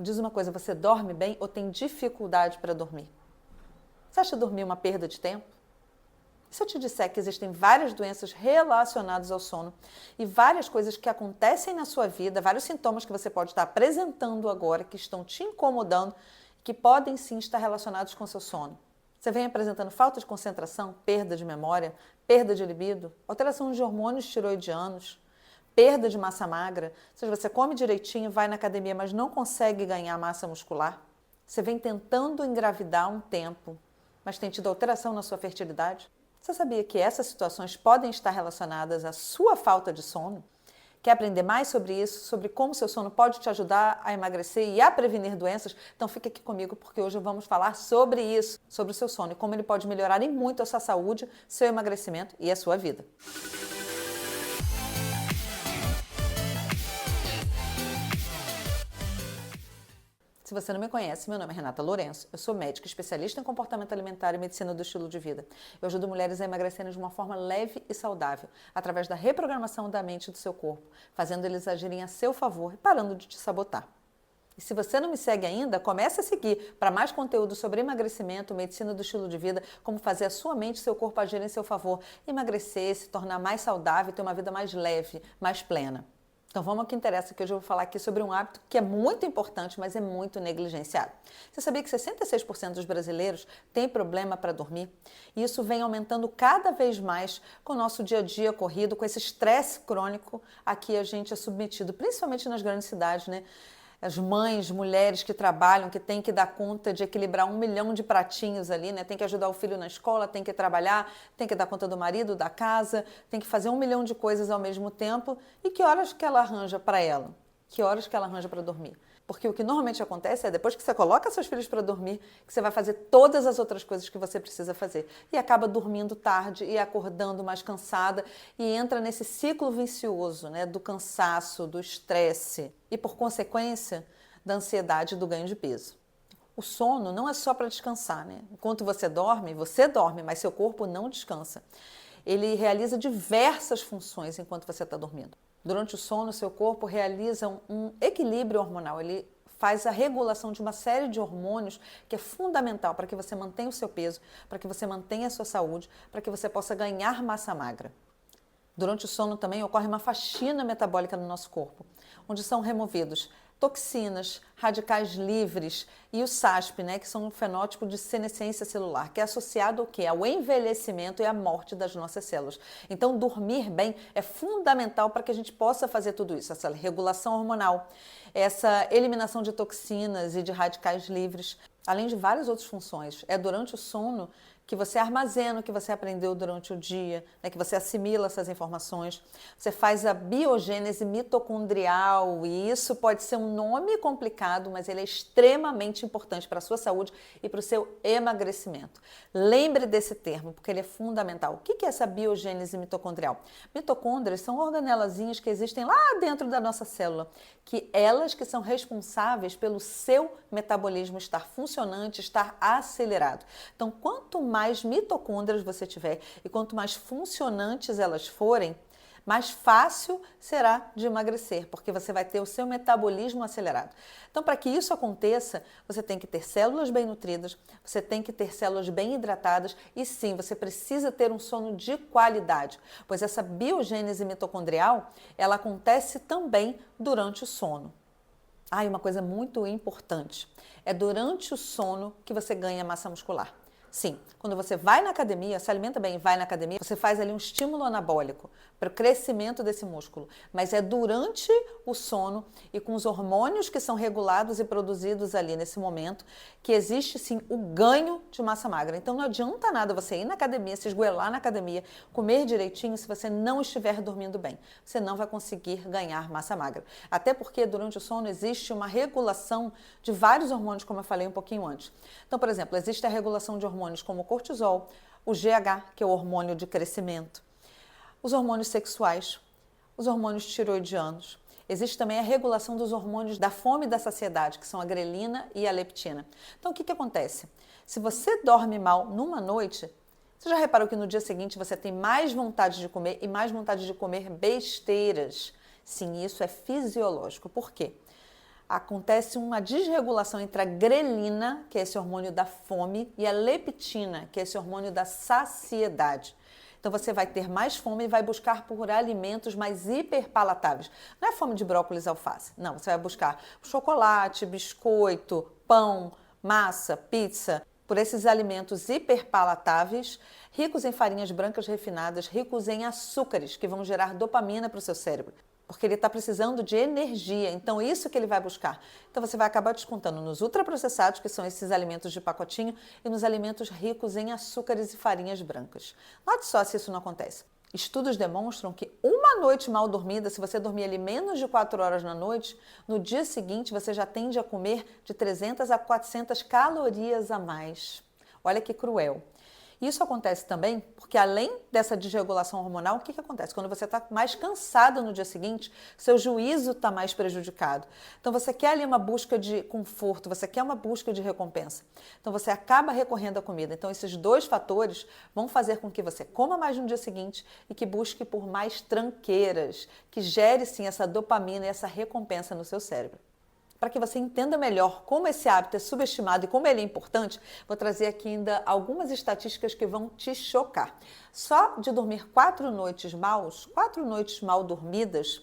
Diz uma coisa, você dorme bem ou tem dificuldade para dormir? Você acha dormir uma perda de tempo? E se eu te disser que existem várias doenças relacionadas ao sono e várias coisas que acontecem na sua vida, vários sintomas que você pode estar apresentando agora, que estão te incomodando, que podem sim estar relacionados com o seu sono? Você vem apresentando falta de concentração, perda de memória, perda de libido, alteração de hormônios tiroidianos, perda de massa magra, ou seja, você come direitinho, vai na academia, mas não consegue ganhar massa muscular. Você vem tentando engravidar há um tempo, mas tem tido alteração na sua fertilidade. Você sabia que essas situações podem estar relacionadas à sua falta de sono? Quer aprender mais sobre isso, sobre como seu sono pode te ajudar a emagrecer e a prevenir doenças? Então fica aqui comigo porque hoje vamos falar sobre isso, sobre o seu sono e como ele pode melhorar em muito a sua saúde, seu emagrecimento e a sua vida. Se você não me conhece, meu nome é Renata Lourenço, eu sou médica especialista em comportamento alimentar e medicina do estilo de vida. Eu ajudo mulheres a emagrecerem de uma forma leve e saudável, através da reprogramação da mente e do seu corpo, fazendo eles agirem a seu favor e parando de te sabotar. E se você não me segue ainda, comece a seguir para mais conteúdo sobre emagrecimento, medicina do estilo de vida, como fazer a sua mente e seu corpo agirem em seu favor, emagrecer, se tornar mais saudável e ter uma vida mais leve, mais plena. Então vamos ao que interessa, que hoje eu vou falar aqui sobre um hábito que é muito importante, mas é muito negligenciado. Você sabia que 66% dos brasileiros têm problema para dormir? E isso vem aumentando cada vez mais com o nosso dia a dia corrido, com esse estresse crônico a que a gente é submetido, principalmente nas grandes cidades, né? As mães, mulheres que trabalham, que têm que dar conta de equilibrar 1 milhão de pratinhos ali, né? Tem que ajudar o filho na escola, tem que trabalhar, tem que dar conta do marido, da casa, tem que fazer 1 milhão de coisas ao mesmo tempo. E que horas que ela arranja para ela? Que horas que ela arranja para dormir? Porque o que normalmente acontece é depois que você coloca seus filhos para dormir, que você vai fazer todas as outras coisas que você precisa fazer. E acaba dormindo tarde e acordando mais cansada e entra nesse ciclo vicioso, né, do cansaço, do estresse e, por consequência, da ansiedade e do ganho de peso. O sono não é só para descansar, né? Enquanto você dorme, mas seu corpo não descansa. Ele realiza diversas funções enquanto você está dormindo. Durante o sono, seu corpo realiza um equilíbrio hormonal. Ele faz a regulação de uma série de hormônios que é fundamental para que você mantenha o seu peso, para que você mantenha a sua saúde, para que você possa ganhar massa magra. Durante o sono também ocorre uma faxina metabólica no nosso corpo, onde são removidos toxinas, radicais livres e o SASP, né, que são um fenótipo de senescência celular, que é associado ao quê? Ao envelhecimento e à morte das nossas células. Então, dormir bem é fundamental para que a gente possa fazer tudo isso, essa regulação hormonal, essa eliminação de toxinas e de radicais livres, além de várias outras funções. É durante o sono que você armazena o que você aprendeu durante o dia, né, que você assimila essas informações, você faz a biogênese mitocondrial, e isso pode ser um nome complicado, mas ele é extremamente importante para a sua saúde e para o seu emagrecimento. Lembre desse termo, porque ele é fundamental. O que é essa biogênese mitocondrial? Mitocôndrias são organelazinhas que existem lá dentro da nossa célula, que elas que são responsáveis pelo seu metabolismo estar funcionante, estar acelerado. Então, quanto mais mitocôndrias você tiver e quanto mais funcionantes elas forem, mais fácil será de emagrecer, porque você vai ter o seu metabolismo acelerado. Então, para que isso aconteça, você tem que ter células bem nutridas, você tem que ter células bem hidratadas e sim, você precisa ter um sono de qualidade, pois essa biogênese mitocondrial, ela acontece também durante o sono. E uma coisa muito importante, é durante o sono que você ganha massa muscular. Sim, quando você vai na academia, se alimenta bem e vai na academia, você faz ali um estímulo anabólico para o crescimento desse músculo. Mas é durante o sono e com os hormônios que são regulados e produzidos ali nesse momento que existe sim o ganho de massa magra. Então não adianta nada você ir na academia, se esgoelar na academia, comer direitinho se você não estiver dormindo bem. Você não vai conseguir ganhar massa magra. Até porque durante o sono existe uma regulação de vários hormônios, como eu falei um pouquinho antes. Então, por exemplo, existe a regulação de hormônios como o cortisol, o GH, que é o hormônio de crescimento, os hormônios sexuais, os hormônios tiroidianos. Existe também a regulação dos hormônios da fome e da saciedade, que são a grelina e a leptina. Então, o que acontece? Se você dorme mal numa noite, você já reparou que no dia seguinte você tem mais vontade de comer e mais vontade de comer besteiras? Sim, isso é fisiológico. Por quê? acontece uma desregulação entre a grelina, que é esse hormônio da fome, e a leptina, que é esse hormônio da saciedade. Então você vai ter mais fome e vai buscar por alimentos mais hiperpalatáveis. Não é fome de brócolis e alface. Não, você vai buscar chocolate, biscoito, pão, massa, pizza, por esses alimentos hiperpalatáveis, ricos em farinhas brancas refinadas, ricos em açúcares, que vão gerar dopamina para o seu cérebro. Porque ele está precisando de energia, então isso que ele vai buscar. Então você vai acabar descontando nos ultraprocessados, que são esses alimentos de pacotinho, e nos alimentos ricos em açúcares e farinhas brancas. Note só se isso não acontece. Estudos demonstram que uma noite mal dormida, se você dormir ali menos de 4 horas na noite, no dia seguinte você já tende a comer de 300 a 400 calorias a mais. Olha que cruel. Isso acontece também porque, além dessa desregulação hormonal, o que acontece? Quando você está mais cansado no dia seguinte, seu juízo está mais prejudicado. Então, você quer ali uma busca de conforto, você quer uma busca de recompensa. Então, você acaba recorrendo à comida. Então, esses dois fatores vão fazer com que você coma mais no dia seguinte e que busque por mais tranqueiras, que gere, sim, essa dopamina e essa recompensa no seu cérebro. Para que você entenda melhor como esse hábito é subestimado e como ele é importante, vou trazer aqui ainda algumas estatísticas que vão te chocar. Só de dormir 4 noites mal dormidas,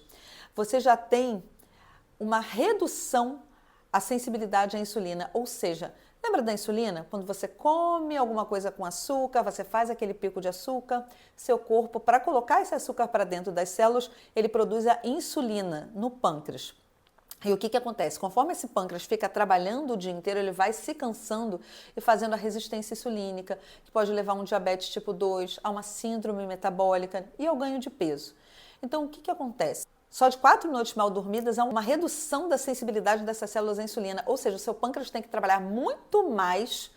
você já tem uma redução à sensibilidade à insulina, ou seja, lembra da insulina? Quando você come alguma coisa com açúcar, você faz aquele pico de açúcar, seu corpo, para colocar esse açúcar para dentro das células, ele produz a insulina no pâncreas. E o que acontece? Conforme esse pâncreas fica trabalhando o dia inteiro, ele vai se cansando e fazendo a resistência insulínica, que pode levar a um diabetes tipo 2, a uma síndrome metabólica e ao ganho de peso. Então, o que acontece? Só de 4 noites mal dormidas há uma redução da sensibilidade dessas células à insulina, ou seja, o seu pâncreas tem que trabalhar muito mais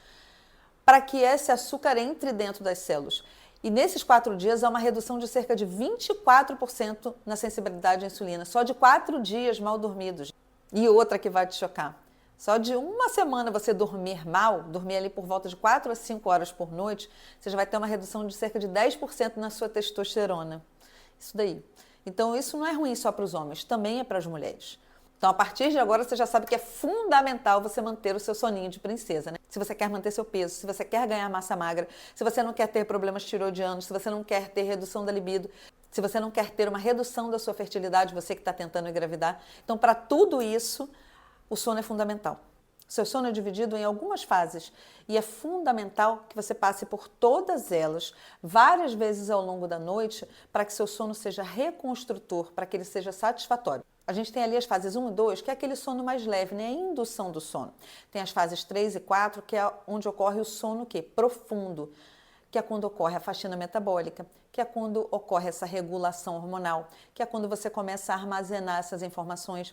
para que esse açúcar entre dentro das células. E nesses 4 dias há uma redução de cerca de 24% na sensibilidade à insulina, só de 4 dias mal dormidos. E outra que vai te chocar, só de uma semana você dormir mal, dormir ali por volta de 4 a 5 horas por noite, você já vai ter uma redução de cerca de 10% na sua testosterona. Isso daí. Então isso não é ruim só para os homens, também é para as mulheres. Então, a partir de agora, você já sabe que é fundamental você manter o seu soninho de princesa, né? Se você quer manter seu peso, se você quer ganhar massa magra, se você não quer ter problemas tiroidianos, se você não quer ter redução da libido, se você não quer ter uma redução da sua fertilidade, você que está tentando engravidar. Então, para tudo isso, o sono é fundamental. Seu sono é dividido em algumas fases e é fundamental que você passe por todas elas várias vezes ao longo da noite para que seu sono seja reconstrutor, para que ele seja satisfatório. A gente tem ali as fases 1 e 2, que é aquele sono mais leve, né? A indução do sono. Tem as fases 3 e 4, que é onde ocorre o sono profundo, que é quando ocorre a faxina metabólica, que é quando ocorre essa regulação hormonal, que é quando você começa a armazenar essas informações.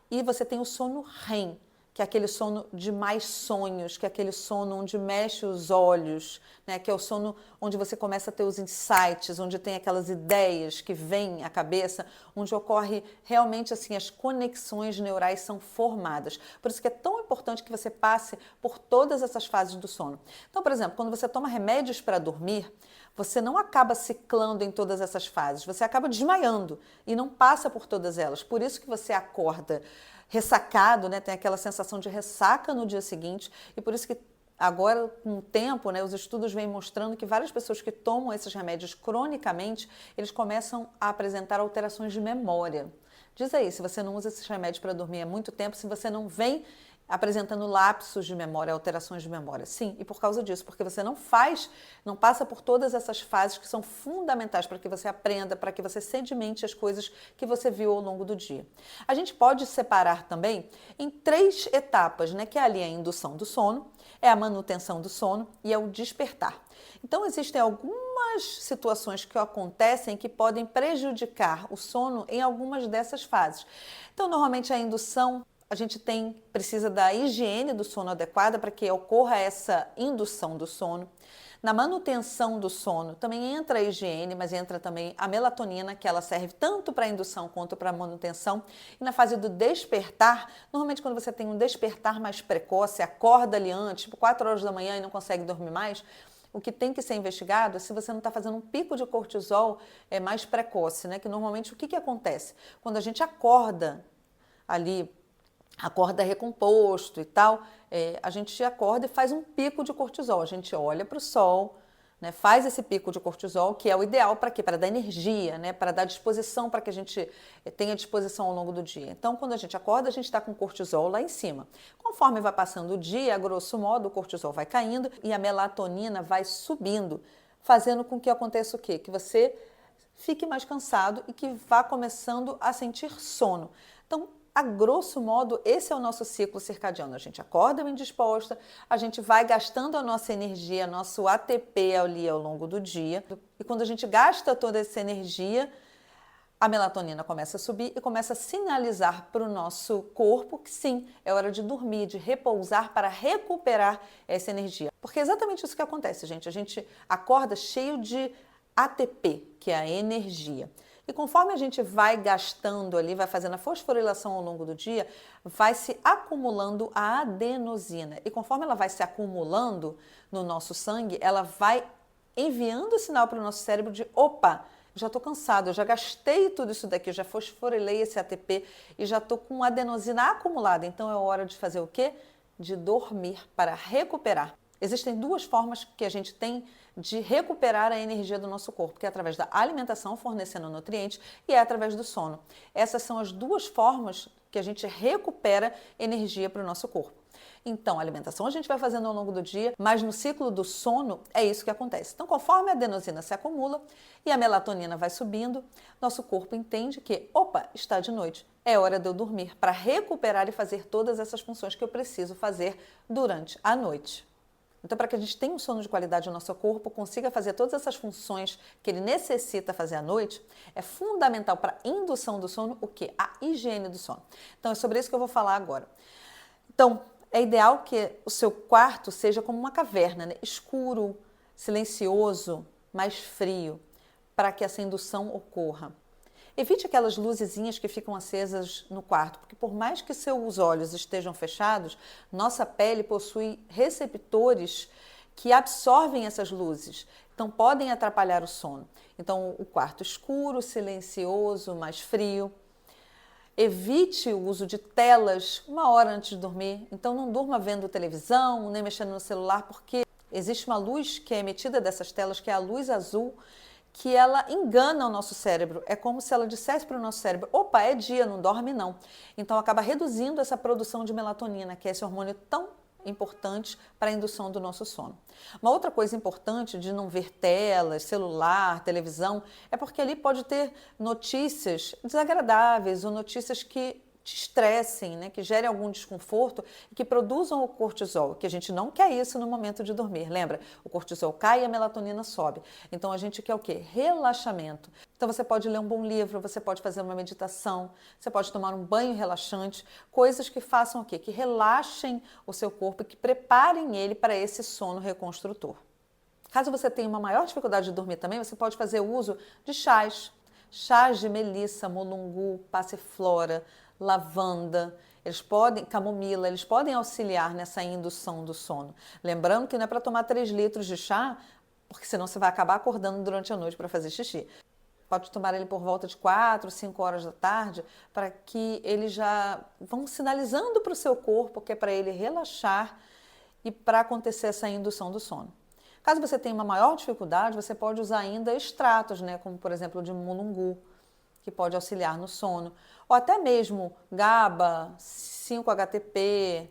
E você tem o sono REM, que é aquele sono de mais sonhos, que é aquele sono onde mexe os olhos, né? Que é o sono onde você começa a ter os insights, onde tem aquelas ideias que vêm à cabeça, onde ocorre realmente assim, as conexões neurais são formadas. Por isso que é tão importante que você passe por todas essas fases do sono. Então, por exemplo, quando você toma remédios para dormir, você não acaba ciclando em todas essas fases, você acaba desmaiando e não passa por todas elas. Por isso que você acorda ressacado, né? Tem aquela sensação de ressaca no dia seguinte, e por isso que agora, com o tempo, né, os estudos vêm mostrando que várias pessoas que tomam esses remédios cronicamente, eles começam a apresentar alterações de memória. Diz aí, se você não usa esses remédios para dormir há muito tempo, se você não vem apresentando lapsos de memória, alterações de memória. Sim, e por causa disso, porque você não passa por todas essas fases que são fundamentais para que você aprenda, para que você sedimente as coisas que você viu ao longo do dia. A gente pode separar também em 3 etapas, né, que é ali a indução do sono, é a manutenção do sono e é o despertar. Então, existem algumas situações que acontecem que podem prejudicar o sono em algumas dessas fases. Então, normalmente a indução, a gente precisa da higiene do sono adequada para que ocorra essa indução do sono. Na manutenção do sono também entra a higiene, mas entra também a melatonina, que ela serve tanto para a indução quanto para a manutenção. E na fase do despertar, normalmente quando você tem um despertar mais precoce, acorda ali antes, tipo 4 horas da manhã e não consegue dormir mais, o que tem que ser investigado é se você não está fazendo um pico de cortisol mais precoce, né? Que normalmente o que acontece? Quando a gente acorda ali acorda recomposto e tal, a gente acorda e faz um pico de cortisol. A gente olha para o sol, né, faz esse pico de cortisol, que é o ideal para quê? Para dar energia, né, para dar disposição, para que a gente tenha disposição ao longo do dia. Então, quando a gente acorda, a gente está com cortisol lá em cima. Conforme vai passando o dia, a grosso modo, o cortisol vai caindo e a melatonina vai subindo, fazendo com que aconteça o quê? Que você fique mais cansado e que vá começando a sentir sono. Então, a grosso modo, esse é o nosso ciclo circadiano. A gente acorda bem disposta, a gente vai gastando a nossa energia, nosso ATP ali ao longo do dia. E quando a gente gasta toda essa energia, a melatonina começa a subir e começa a sinalizar para o nosso corpo que sim, é hora de dormir, de repousar para recuperar essa energia. Porque é exatamente isso que acontece, gente. A gente acorda cheio de ATP, que é a energia. E conforme a gente vai gastando ali, vai fazendo a fosforilação ao longo do dia, vai se acumulando a adenosina. E conforme ela vai se acumulando no nosso sangue, ela vai enviando o sinal para o nosso cérebro de opa, já estou cansado, eu já gastei tudo isso daqui, eu já fosforilei esse ATP e já estou com adenosina acumulada. Então é hora de fazer o quê? De dormir para recuperar. Existem duas formas que a gente tem de recuperar a energia do nosso corpo, que é através da alimentação, fornecendo nutrientes, e é através do sono. Essas são as duas formas que a gente recupera energia para o nosso corpo. Então, a alimentação a gente vai fazendo ao longo do dia, mas no ciclo do sono é isso que acontece. Então, conforme a adenosina se acumula e a melatonina vai subindo, nosso corpo entende que, opa, está de noite, é hora de eu dormir para recuperar e fazer todas essas funções que eu preciso fazer durante a noite. Então, para que a gente tenha um sono de qualidade no nosso corpo, consiga fazer todas essas funções que ele necessita fazer à noite, é fundamental para a indução do sono o quê? A higiene do sono. Então, é sobre isso que eu vou falar agora. Então, é ideal que o seu quarto seja como uma caverna, né? Escuro, silencioso, mais frio, para que essa indução ocorra. Evite aquelas luzezinhas que ficam acesas no quarto, porque por mais que seus olhos estejam fechados, nossa pele possui receptores que absorvem essas luzes, então podem atrapalhar o sono. Então, o quarto escuro, silencioso, mais frio. Evite o uso de telas uma hora antes de dormir, então não durma vendo televisão, nem mexendo no celular, porque existe uma luz que é emitida dessas telas, que é a luz azul, que ela engana o nosso cérebro. É como se ela dissesse para o nosso cérebro, opa, é dia, não dorme não. Então acaba reduzindo essa produção de melatonina, que é esse hormônio tão importante para a indução do nosso sono. Uma outra coisa importante de não ver telas, celular, televisão, é porque ali pode ter notícias desagradáveis ou notícias que te estressem, né, que gerem algum desconforto e que produzam o cortisol, que a gente não quer isso no momento de dormir. Lembra? O cortisol cai e a melatonina sobe. Então a gente quer o quê? Relaxamento. Então você pode ler um bom livro, você pode fazer uma meditação, você pode tomar um banho relaxante, coisas que façam o quê? Que relaxem o seu corpo e que preparem ele para esse sono reconstrutor. Caso você tenha uma maior dificuldade de dormir também, você pode fazer uso de chás. Chás de melissa, mulungu, passiflora, lavanda, camomila, eles podem auxiliar nessa indução do sono. Lembrando que não é para tomar 3 litros de chá, porque senão você vai acabar acordando durante a noite para fazer xixi. Pode tomar ele por volta de 4, 5 horas da tarde, para que eles já vão sinalizando para o seu corpo que é para ele relaxar e para acontecer essa indução do sono. Caso você tenha uma maior dificuldade, você pode usar ainda extratos, né, como por exemplo o de mulungu, que pode auxiliar no sono, ou até mesmo GABA, 5-HTP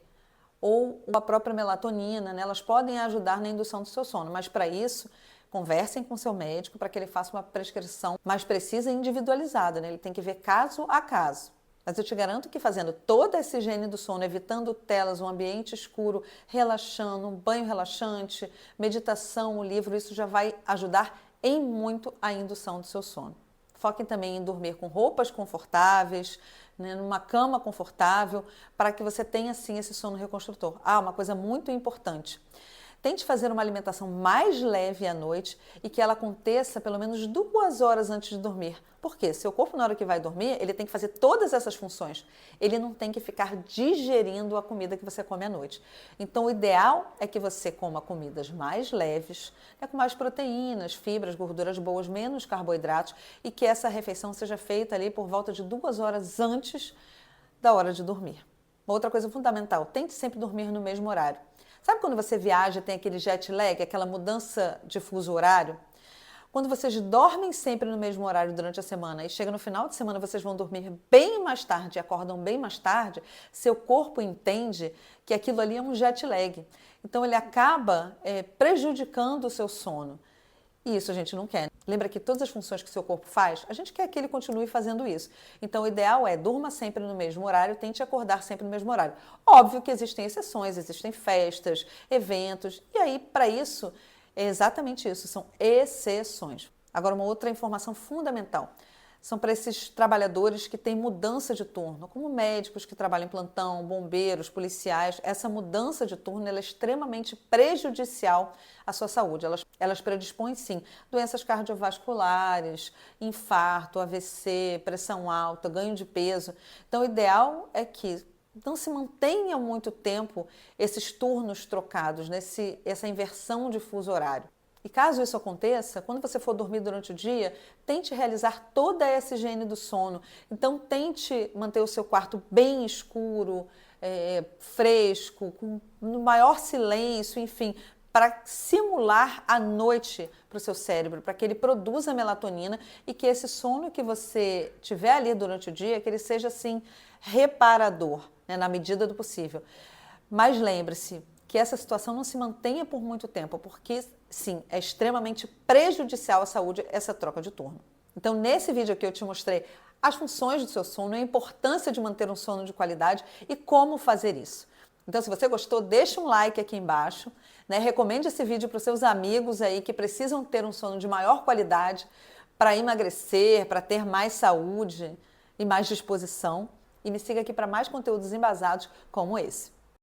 ou a própria melatonina, né? Elas podem ajudar na indução do seu sono, mas para isso, conversem com seu médico para que ele faça uma prescrição mais precisa e individualizada, né? Ele tem que ver caso a caso. Mas eu te garanto que fazendo toda essa higiene do sono, evitando telas, um ambiente escuro, relaxando, um banho relaxante, meditação, um livro, isso já vai ajudar em muito a indução do seu sono. Foquem também em dormir com roupas confortáveis, né, numa cama confortável, para que você tenha, sim, esse sono reconstrutor. Uma coisa muito importante. Tente fazer uma alimentação mais leve à noite e que ela aconteça pelo menos 2 horas antes de dormir. Por quê? Seu corpo, na hora que vai dormir, ele tem que fazer todas essas funções. Ele não tem que ficar digerindo a comida que você come à noite. Então, o ideal é que você coma comidas mais leves, né, com mais proteínas, fibras, gorduras boas, menos carboidratos, e que essa refeição seja feita ali por volta de 2 horas antes da hora de dormir. Uma outra coisa fundamental, tente sempre dormir no mesmo horário. Sabe quando você viaja, tem aquele jet lag, aquela mudança de fuso horário? Quando vocês dormem sempre no mesmo horário durante a semana e chega no final de semana vocês vão dormir bem mais tarde e acordam bem mais tarde, seu corpo entende que aquilo ali é um jet lag. Então ele acaba prejudicando o seu sono. E isso a gente não quer. Lembra que todas as funções que o seu corpo faz, a gente quer que ele continue fazendo isso. Então o ideal é durma sempre no mesmo horário, tente acordar sempre no mesmo horário. Óbvio que existem exceções, existem festas, eventos, e aí para isso é exatamente isso, são exceções. Agora, uma outra informação fundamental são para esses trabalhadores que têm mudança de turno, como médicos que trabalham em plantão, bombeiros, policiais. Essa mudança de turno ela é extremamente prejudicial à sua saúde. Elas predispõem, sim, doenças cardiovasculares, infarto, AVC, pressão alta, ganho de peso. Então, o ideal é que não se mantenha muito tempo esses turnos trocados, essa inversão de fuso horário. E caso isso aconteça, quando você for dormir durante o dia, tente realizar toda essa higiene do sono. Então, tente manter o seu quarto bem escuro, fresco, no maior silêncio, enfim, para simular a noite para o seu cérebro, para que ele produza melatonina e que esse sono que você tiver ali durante o dia, que ele seja assim reparador, né, na medida do possível. Mas lembre-se que essa situação não se mantenha por muito tempo, porque sim, é extremamente prejudicial à saúde essa troca de turno. Então, nesse vídeo aqui eu te mostrei as funções do seu sono, a importância de manter um sono de qualidade e como fazer isso. Então, se você gostou, deixa um like aqui embaixo, né? Recomende esse vídeo para os seus amigos aí que precisam ter um sono de maior qualidade para emagrecer, para ter mais saúde e mais disposição. E me siga aqui para mais conteúdos embasados como esse.